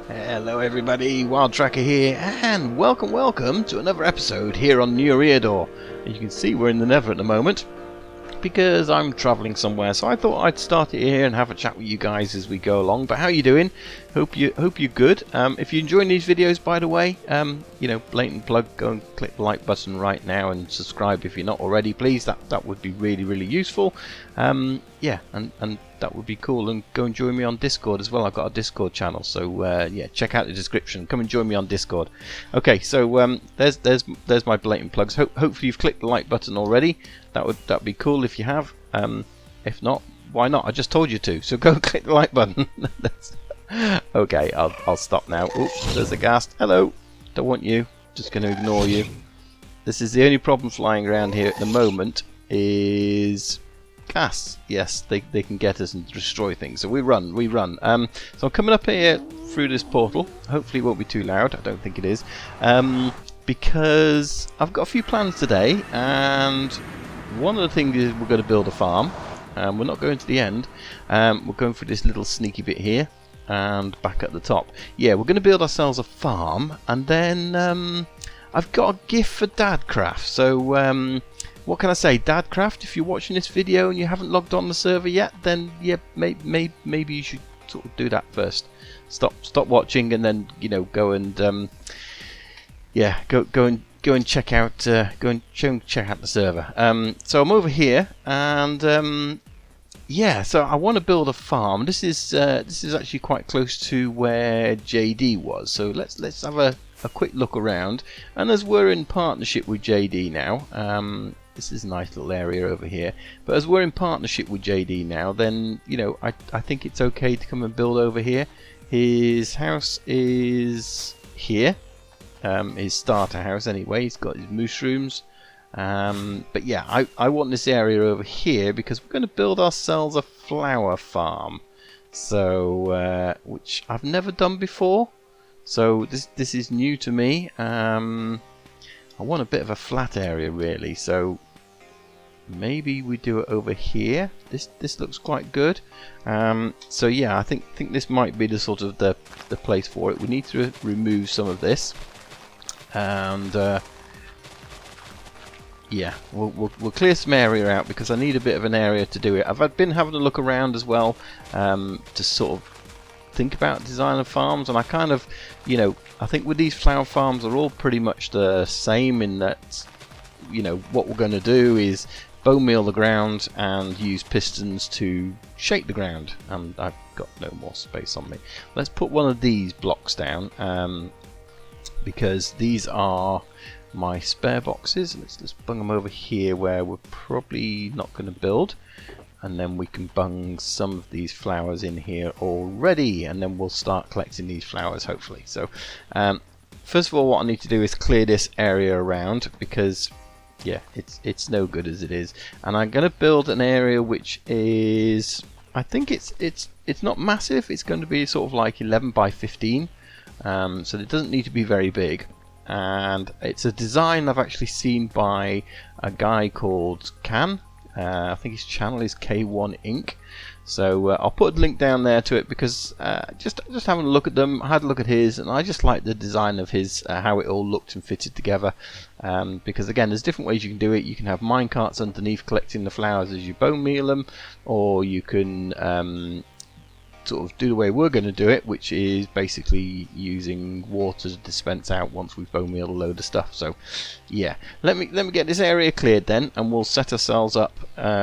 Hello everybody, Wild Tracker here, and welcome to another episode here on New Eriador. As you can see, we're in the Nether at the moment because I'm travelling somewhere, so I thought I'd start it here and have a chat with you guys as we go along. But how you doing? Hope you're good. If you're enjoying these videos, by the way, you know, blatant plug, go and click the like button right now and subscribe if you're not already, please. That would be really useful. Yeah, and that would be cool. And go and join me on Discord as well. I've got a Discord channel, so yeah, check out the description. Come and join me on Discord. Okay, so there's my blatant plugs. Hopefully you've clicked the like button already. That'd be cool if you have. If not, why not? I just told you to. So go and click the like button. Okay, I'll stop now. Oops, there's a ghast. Hello. Don't want you. Just going to ignore you. This is the only problem flying around here at the moment is ghasts. Yes, they can get us and destroy things. So we run. So I'm coming up here through this portal. Hopefully it won't be too loud. I don't think it is. Because I've got a few plans today, and one of the things is we're going to build a farm. We're not going to the end. We're going for this little sneaky bit here and back at the top. Yeah, we're going to build ourselves a farm, and then I've got a gift for Dadcarft. So what can I say, Dadcarft? If you're watching this video and you haven't logged on the server yet, then yeah, maybe you should sort of do that first. Stop watching, and then go and yeah, go and check out check out the server. So I'm over here, and yeah, so I want to build a farm. This is actually quite close to where JD was. So let's have a quick look around. And as we're in partnership with JD now, this is a nice little area over here. But as we're in partnership with JD now, then I think it's okay to come and build over here. His house is here. His starter house anyway. He's got his mushrooms. But yeah, I want this area over here because we're going to build ourselves a flower farm. So which I've never done before. So this is new to me. I want a bit of a flat area really. So maybe we do it over here. This looks quite good. So yeah, I think this might be the sort of the place for it. We need to remove some of this. And yeah, we'll clear some area out because I need a bit of an area to do it. I've been having a look around as well to sort of think about design of farms, and I kind of, I think with these flower farms are all pretty much the same in that, what we're going to do is bone meal the ground and use pistons to shake the ground. And I've got no more space on me. Let's put one of these blocks down. Because these are my spare boxes. Let's just bung them over here where we're probably not going to build, and then we can bung some of these flowers in here already, and then we'll start collecting these flowers hopefully. So first of all, what I need to do is clear this area around because yeah, it's no good as it is, and I'm going to build an area which is, I think it's not massive. It's going to be sort of like 11 by 15. So it doesn't need to be very big, and it's a design I've actually seen by a guy called Can. I think his channel is K1 Inc. So I'll put a link down there to it because just having a look at them, I had a look at his, and I just like the design of his, how it all looked and fitted together. Because again, there's different ways you can do it. You can have minecarts underneath collecting the flowers as you bone meal them, or you can sort of do the way we're going to do it, which is basically using water to dispense out once we've bone mealed a load of stuff. So yeah, let me get this area cleared then, and we'll set ourselves up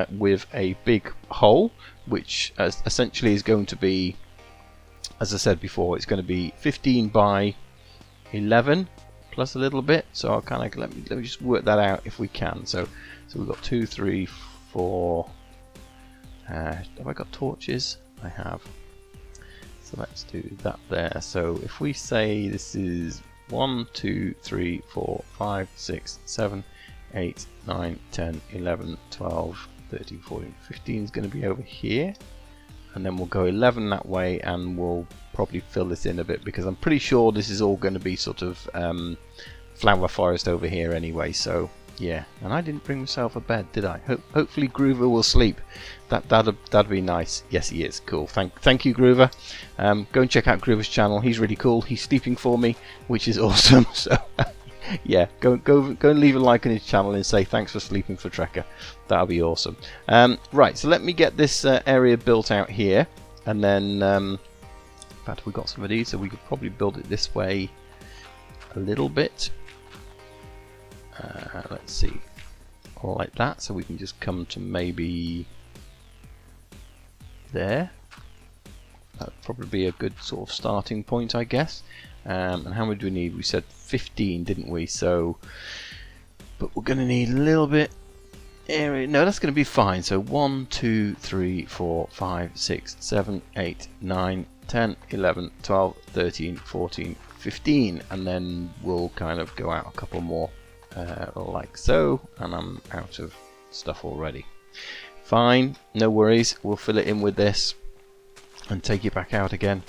with a big hole, which essentially is going to be, as I said before, it's going to be 15 by 11 plus a little bit. So I'll kind of let me just work that out if we can. So we've got 2, 3, 4. Have I got torches? I have. So let's do that there. So if we say this is 1, 2, 3, 4, 5, 6, 7, 8, 9, 10, 11, 12, 13, 14, 15 is going to be over here. And then we'll go 11 that way, and we'll probably fill this in a bit because I'm pretty sure this is all going to be sort of flower forest over here anyway. So Yeah, and I didn't bring myself a bed, did I? Hopefully Groover will sleep. That'd be nice. Yes, he is. Cool. Thank you, Groover. Go and check out Groover's channel. He's really cool. He's sleeping for me, which is awesome. So yeah, go and leave a like on his channel and say thanks for sleeping for Trekker. That'll be awesome. Right, so let me get this area built out here, and then in fact we've got some of these, so we could probably build it this way a little bit. Let's see, like that, so we can just come to maybe there. That'd probably be a good sort of starting point, I guess. And how many do we need? We said 15, didn't we? So, but we're going to need a little bit area. No, that's going to be fine. So 1, 2, 3, 4, 5, 6, 7, 8, 9, 10, 11, 12, 13, 14, 15, and then we'll kind of go out a couple more. Like so, and I'm out of stuff already. Fine, no worries, we'll fill it in with this and take it back out again.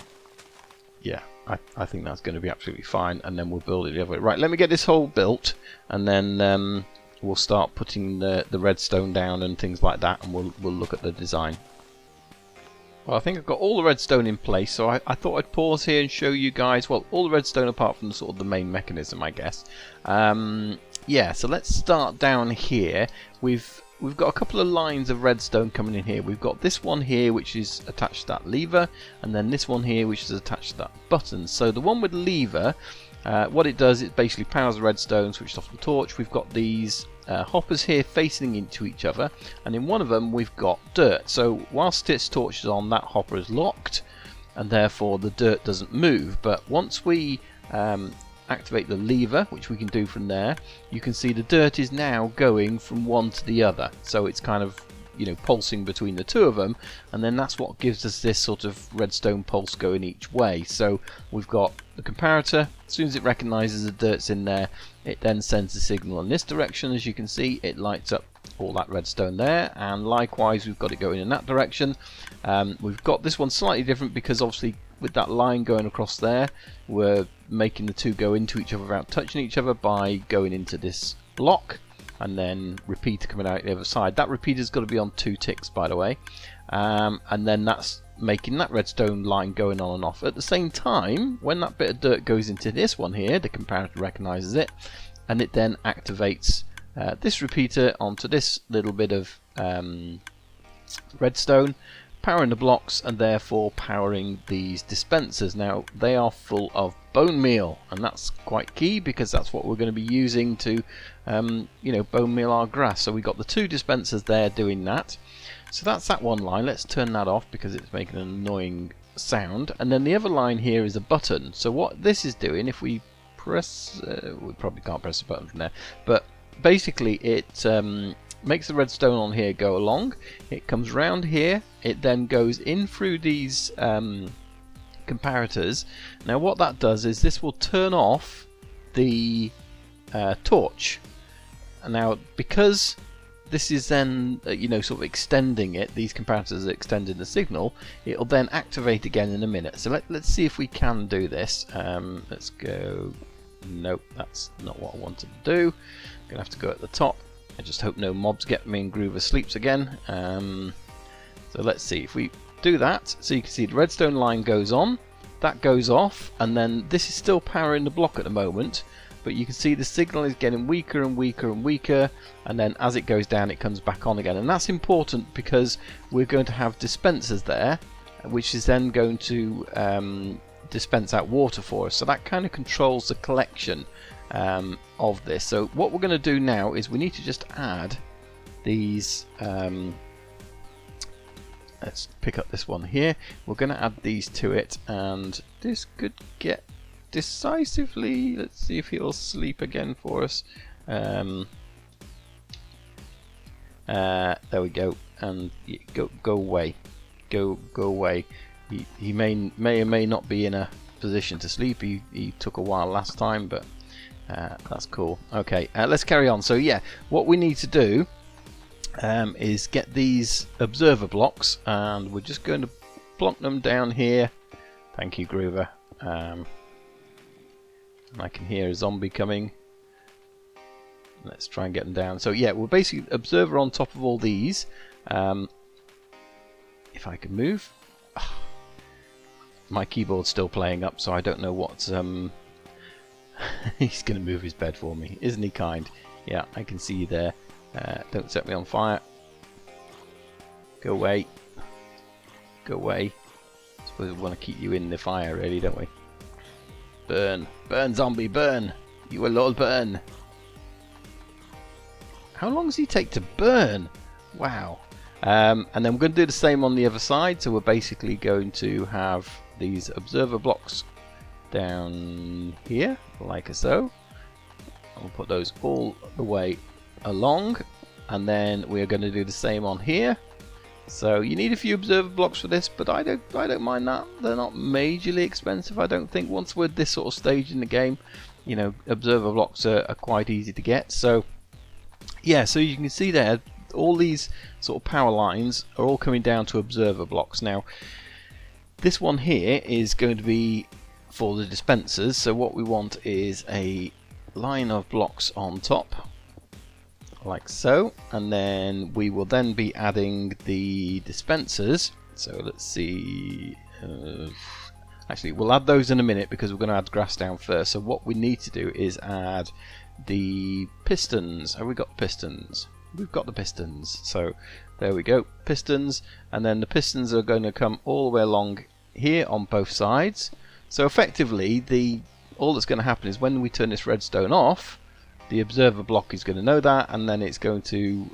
Yeah, I think that's going to be absolutely fine, and then we'll build it the other way. Right, let me get this hole built, and then we'll start putting the redstone down and things like that, and we'll look at the design. Well, I think I've got all the redstone in place, so I thought I'd pause here and show you guys, well, all the redstone apart from the sort of the main mechanism, I guess. Yeah, so let's start down here. We've got a couple of lines of redstone coming in here. We've got this one here which is attached to that lever, and then this one here which is attached to that button. So the one with lever, what it does, it basically powers the redstone, switches off the torch. We've got these hoppers here facing into each other, and in one of them we've got dirt. So whilst its torch is on, that hopper is locked, and therefore the dirt doesn't move. But once we activate the lever, which we can do from there, you can see the dirt is now going from one to the other. So it's kind of, you know, pulsing between the two of them, and then that's what gives us this sort of redstone pulse going each way. So we've got the comparator. As soon as it recognizes the dirt's in there, it then sends a signal in this direction. As you can see, it lights up all that redstone there, and likewise we've got it going in that direction. We've got this one slightly different because obviously with that line going across there, we're making the two go into each other without touching each other by going into this block, and then repeater coming out the other side. That repeater's got to be on 2 ticks, by the way, and then that's making that redstone line going on and off. At the same time, when that bit of dirt goes into this one here, the comparator recognizes it, and it then activates this repeater onto this little bit of redstone, powering the blocks and therefore powering these dispensers. Now they are full of bone meal, and that's quite key because that's what we're going to be using to you know, bone meal our grass. So we've got the 2 dispensers there doing that. So that's that one line. Let's turn that off because it's making an annoying sound. And then the other line here is a button. So what this is doing, if we press, we probably can't press the button from there, but basically it makes the redstone on here go along. It comes round here. It then goes in through these comparators. Now what that does is this will turn off the torch. Now because this is then you know, sort of extending it, these comparators are extending the signal, it'll then activate again in a minute. So let's see if we can do this. Let's go. Nope, that's not what I wanted to do. I'm gonna have to go at the top. I just hope no mobs get me and Groover sleeps again. So let's see if we do that. So you can see the redstone line goes on, that goes off, and then this is still powering the block at the moment, but you can see the signal is getting weaker and weaker and weaker, and then as it goes down it comes back on again. And that's important because we're going to have dispensers there, which is then going to dispense out water for us. So that kind of controls the collection of this. So what we're going to do now is we need to just add these, let's pick up this one here. We're going to add these to it, and this could get decisively. Let's see if he'll sleep again for us. There we go, and go away, go away. He may or may not be in a position to sleep. He took a while last time, but that's cool. Okay, let's carry on. So yeah, what we need to do is get these observer blocks, and we're just going to plonk them down here. Thank you, Groover. And I can hear a zombie coming. Let's try and get them down. So yeah, we're basically observer on top of all these. If I can move. My keyboard's still playing up, so I don't know what's... He's going to move his bed for me. Isn't he kind? Yeah, I can see you there. Don't set me on fire. Go away. Go away. I suppose we want to keep you in the fire, really, don't we? Burn. Burn, zombie, burn. You will all burn. How long does he take to burn? Wow. And then we're going to do the same on the other side. So we're basically going to have these observer blocks down here, like so. We'll put those all the way along. And then we're going to do the same on here. So you need a few observer blocks for this, but I don't mind that. They're not majorly expensive, I don't think. Once we're at this sort of stage in the game, you know, observer blocks are quite easy to get. So yeah, so you can see there, all these sort of power lines are all coming down to observer blocks. Now, this one here is going to be for the dispensers. So what we want is a line of blocks on top, like so, and then we will then be adding the dispensers. So let's see, actually we'll add those in a minute because we're going to add grass down first. So what we need to do is add the pistons. Have we got pistons? We've got the pistons. So there we go, pistons, and then the pistons are going to come all the way along here on both sides. So effectively all that's going to happen is when we turn this redstone off, the observer block is going to know that, and then it's going to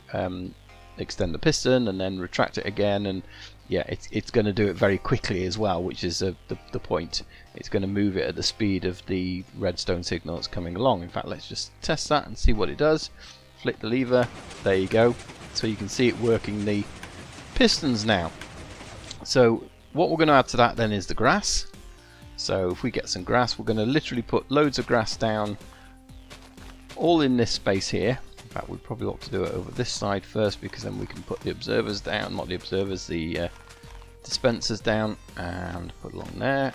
extend the piston and then retract it again, and yeah, it's going to do it very quickly as well, which is the point. It's going to move it at the speed of the redstone signal that's coming along. In fact, let's just test that and see what it does. Flick the lever, there you go. So you can see it working the pistons now. So what we're going to add to that then is the grass. So if we get some grass, we're going to literally put loads of grass down all in this space here. In fact, we probably ought to do it over this side first, because then we can put the observers down, not the observers, the dispensers down, and put along there.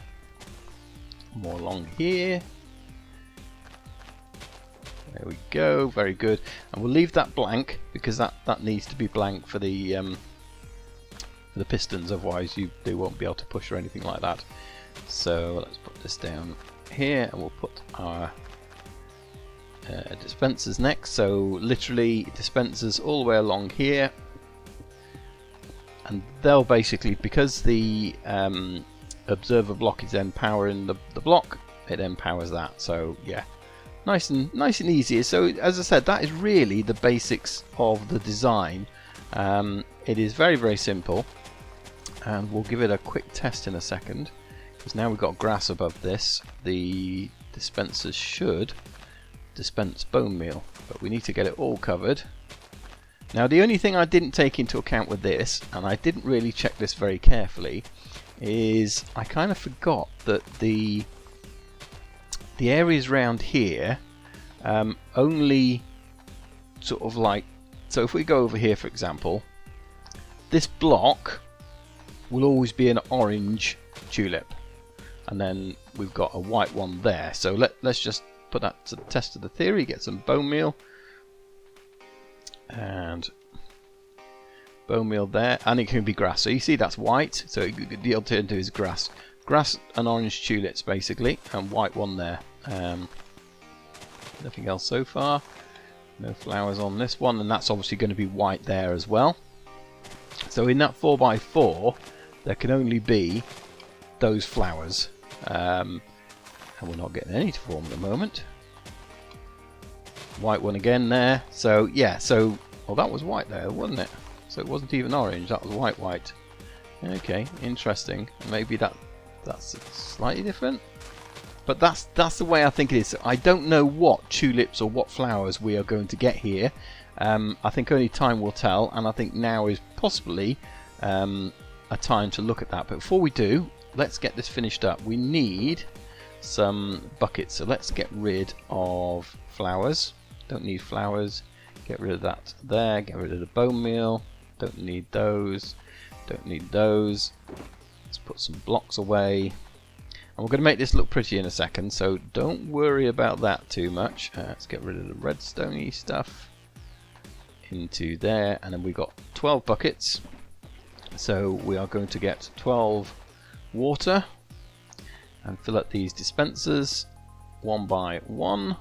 More along here. There we go, very good. And we'll leave that blank because that needs to be blank for the pistons, otherwise they won't be able to push or anything like that. So let's put this down here, and we'll put our dispensers next. So literally dispensers all the way along here, and they'll basically, because the observer block is then powering the block, it then powers that. So yeah, nice and easy. So as I said, that is really the basics of the design. It is very, very simple, and we'll give it a quick test in a second, because now we've got grass above this. The dispensers should dispense bone meal, but we need to get it all covered. Now the only thing I didn't take into account with this, and I didn't really check this very carefully, is I kind of forgot that the areas around here only sort of like, so if we go over here for example, this block will always be an orange tulip, and then we've got a white one there. So let's just put that to the test of the theory, get some bone meal, and bone meal there, and it can be grass. So you see that's white, so the alternative is grass. Grass and orange tulips basically, and white one there. Nothing else so far. No flowers on this one, and that's obviously going to be white there as well. So in that 4x4 there can only be those flowers, and we're not getting any to form at the moment. White one again there. So yeah, so well, that was white there, wasn't it? So it wasn't even orange, that was white. Okay, interesting. Maybe that's slightly different, but that's the way I think it is. I don't know what tulips or what flowers we are going to get here. I think only time will tell, and I think now is possibly a time to look at that. But before we do, let's get this finished up. We need some buckets, so let's get rid of flowers. Don't need flowers. Get rid of that there. Get rid of the bone meal. Don't need those. Don't need those. Let's put some blocks away. we're going to make this look pretty in a second, so don't worry about that too much. Let's get rid of the redstone-y stuff into there, and then we've got 12 buckets. So we are going to get 12 water and fill up these dispensers one by one.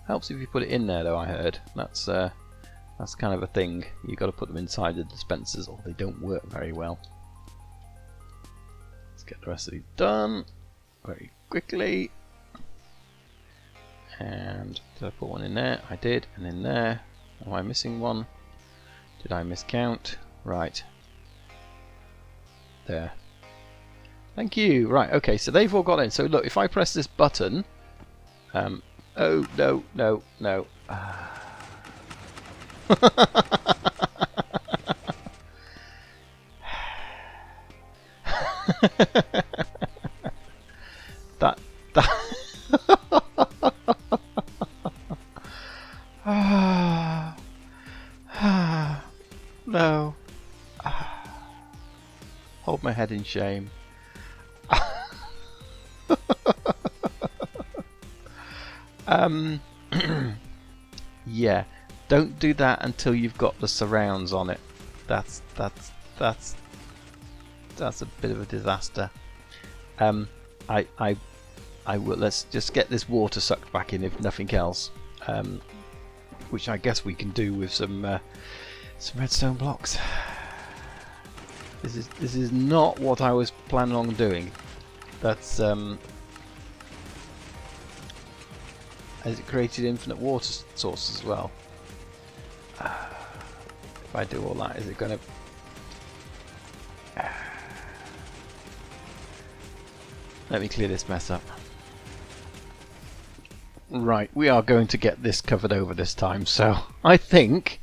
Helps if you put it in there though, I heard. That's kind of a thing. You've got to put them inside the dispensers or they don't work very well. Let's get the rest of these done very quickly. And did I put one in there? I did, and in there. Am I missing one? Did I miscount? Right. There. Thank you. Right, okay, so they've all got in. So look, if I press this button, oh no, no, no. that no. Hold my head in shame. Yeah, don't do that until you've got the surrounds on it. That's a bit of a disaster. I will. Let's just get this water sucked back in, if nothing else. Which I guess we can do with some redstone blocks. This is not what I was planning on doing. That's has it created infinite water sources as well? If I do all that, is it going to? Let me clear this mess up. Right, we are going to get this covered over this time. So I think,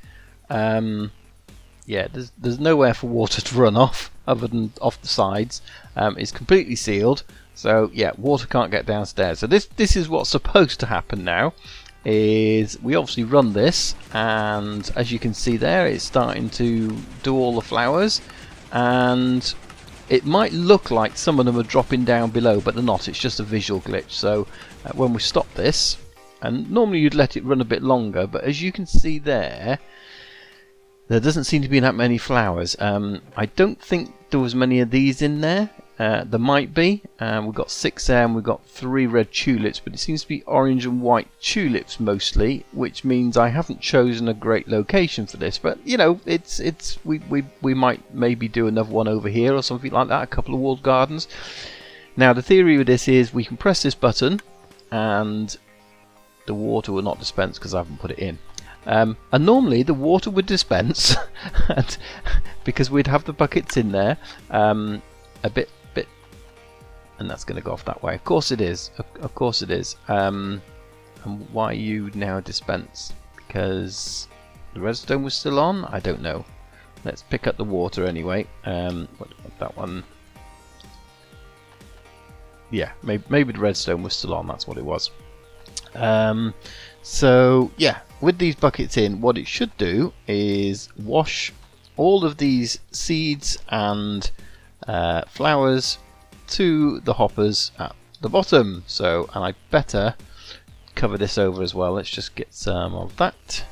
yeah, there's nowhere for water to run off other than off the sides. It's completely sealed. So yeah, water can't get downstairs. So this is what's supposed to happen now. Is we obviously run this, and as you can see there, it's starting to do all the flowers, and it might look like some of them are dropping down below, but they're not. It's just a visual glitch. So when we stop this, and normally you'd let it run a bit longer, but as you can see there doesn't seem to be that many flowers. I don't think there was many of these in there. There might be. We've got 6 there, and we've got 3 red tulips, but it seems to be orange and white tulips mostly, which means I haven't chosen a great location for this. But you know, we might maybe do another one over here or something like that. A couple of walled gardens. Now the theory with this is we can press this button, and the water will not dispense because I haven't put it in. And normally the water would dispense, and because we'd have the buckets in there, a bit, and that's going to go off that way. Of course it is. Of course it is. And why you now dispense? Because the redstone was still on? I don't know. Let's pick up the water anyway. What that one? Yeah, maybe the redstone was still on. That's what it was. So yeah, with these buckets in, what it should do is wash all of these seeds and flowers to the hoppers at the bottom. So, and I better cover this over as well. Let's just get some of that,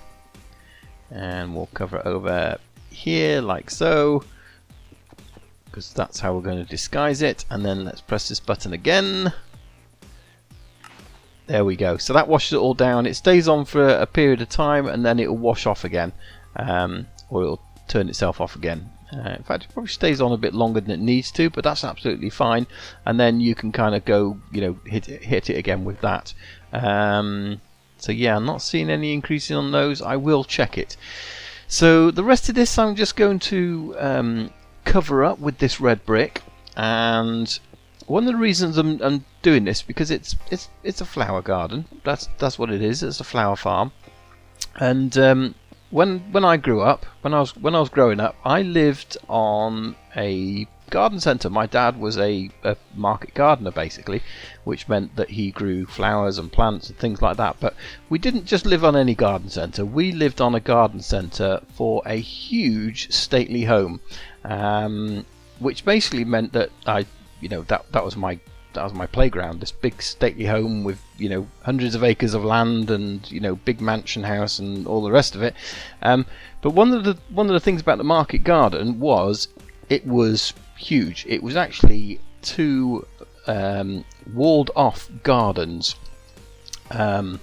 and we'll cover it over here like so, because that's how we're going to disguise it. And then let's press this button again. There we go. So that washes it all down. It stays on for a period of time, and then it will wash off again, or it'll turn itself off again. In fact, it probably stays on a bit longer than it needs to, but that's absolutely fine. And then you can kind of go, you know, hit it again with that. So yeah, I'm not seeing any increasing on those. I will check it. So the rest of this I'm just going to cover up with this red brick. And one of the reasons I'm doing this, because it's a flower garden. That's what it is. It's a flower farm. And when I grew up, when I was growing up, I lived on a garden centre. My dad was a market gardener basically, which meant that he grew flowers and plants and things like that. But we didn't just live on any garden centre. We lived on a garden centre for a huge stately home, which basically meant that that was my my playground. This big stately home with, you know, hundreds of acres of land and, you know, big mansion house and all the rest of it. But one of the things about the market garden was it was huge. It was actually 2 walled off gardens. And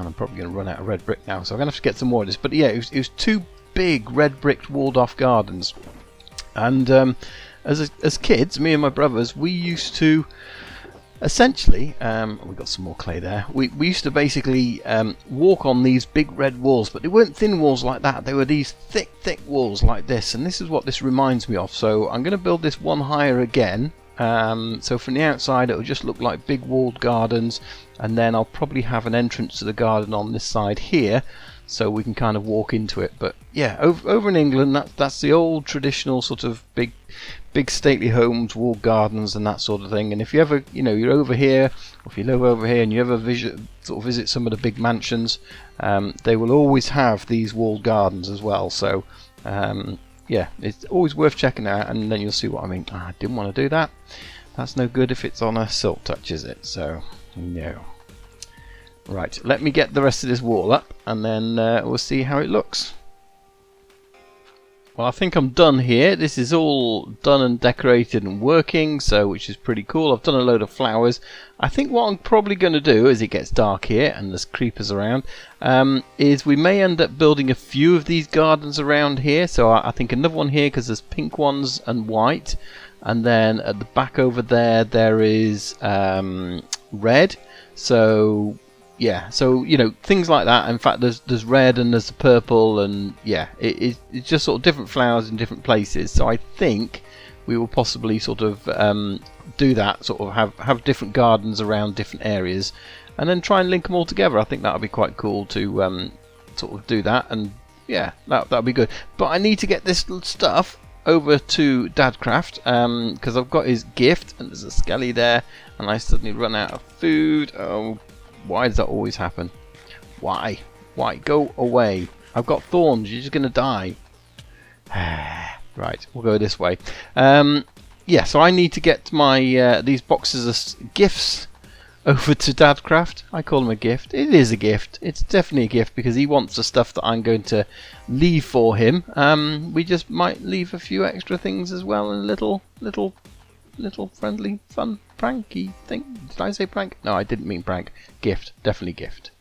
I'm probably going to run out of red brick now, so I'm going to have to get some more of this. But yeah, it was 2 big red brick walled off gardens. And as kids, me and my brothers, we used to essentially, we got some more clay there. We used to basically walk on these big red walls, but they weren't thin walls like that. They were these thick walls like this, and this is what this reminds me of. So I'm going to build this one higher again. So from the outside it'll just look like big walled gardens, and then I'll probably have an entrance to the garden on this side here, so we can kind of walk into it. But yeah, over in England, that's the old traditional sort of big stately homes, walled gardens and that sort of thing. And if you ever, you know, you're over here, or if you live over here and you ever visit some of the big mansions, they will always have these walled gardens as well. So yeah, it's always worth checking out, and then you'll see what I mean. I didn't want to do that. That's no good if it's on a silk touch, is it? So no. Right, let me get the rest of this wall up, and then we'll see how it looks. Well, I think I'm done here. This is all done and decorated and working, so which is pretty cool. I've done a load of flowers. I think what I'm probably going to do, as it gets dark here and there's creepers around, is we may end up building a few of these gardens around here. So I think another one here, because there's pink ones and white, and then at the back over there is red. So yeah, so you know, things like that. In fact, there's red and there's the purple, and yeah, it's just sort of different flowers in different places. So I think we will possibly sort of do that, sort of have different gardens around different areas, and then try and link them all together. I think that would be quite cool to sort of do that, and yeah, that'll be good. But I need to get this stuff over to Dadcarft, because I've got his gift, and there's a skelly there, and I suddenly run out of food. Oh, why does that always happen? Why? Go away. I've got thorns. You're just going to die. Right, we'll go this way. Yeah, so I need to get my these boxes of gifts over to Dadcarft. I call them a gift. It is a gift. It's definitely a gift, because he wants the stuff that I'm going to leave for him. We just might leave a few extra things as well, and a little friendly fun pranky thing. Did I say prank? No, I didn't mean prank. Gift. Definitely gift.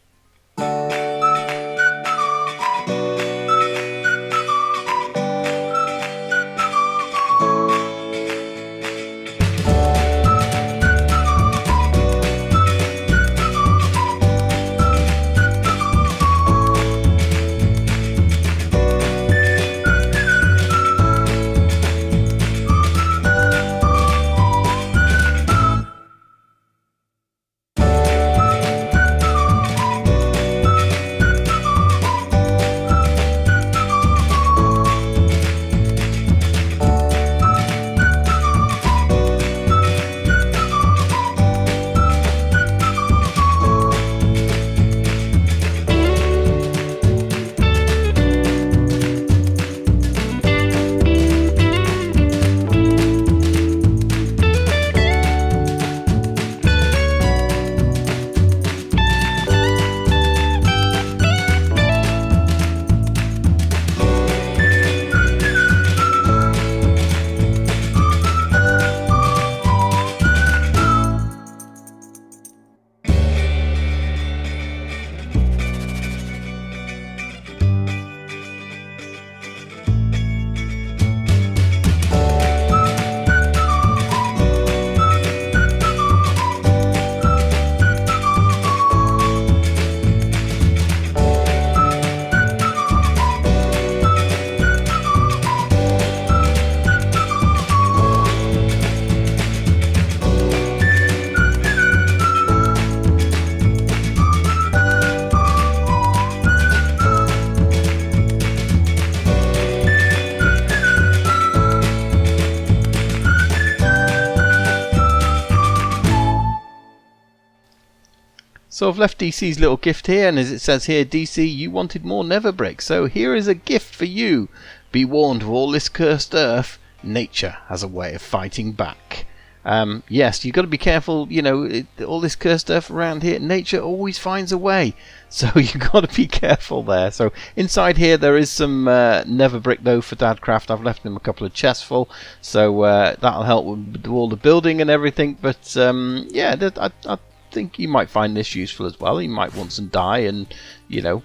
So I've left DC's little gift here, and as it says here, DC, you wanted more nether brick, so here is a gift for you. Be warned of all this cursed earth, nature has a way of fighting back. yes, you've got to be careful. You know, all this cursed stuff around here, nature always finds a way. So you've got to be careful there. So inside here there is some Never Brick though for Dadcarft. I've left him a couple of chests full, so that'll help with all the building and everything. But yeah, I think you might find this useful as well. You might want some dye and, you know,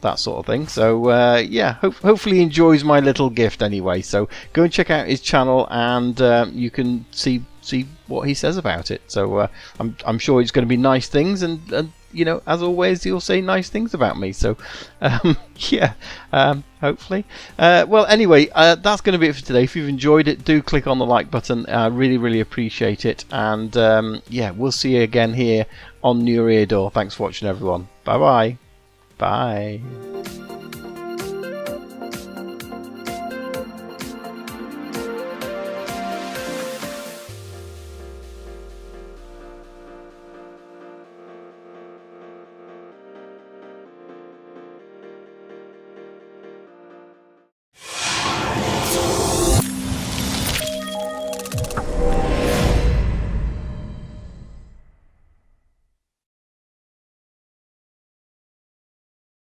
that sort of thing. So yeah, hopefully he enjoys my little gift anyway. So go and check out his channel, and you can see what he says about it. So I'm sure it's going to be nice things, and you know, as always, he'll say nice things about me. So yeah, hopefully. Well, anyway, that's going to be it for today. If you've enjoyed it, do click on the like button. I really appreciate it. And yeah, we'll see you again here on New Eriador. Thanks for watching, everyone. Bye.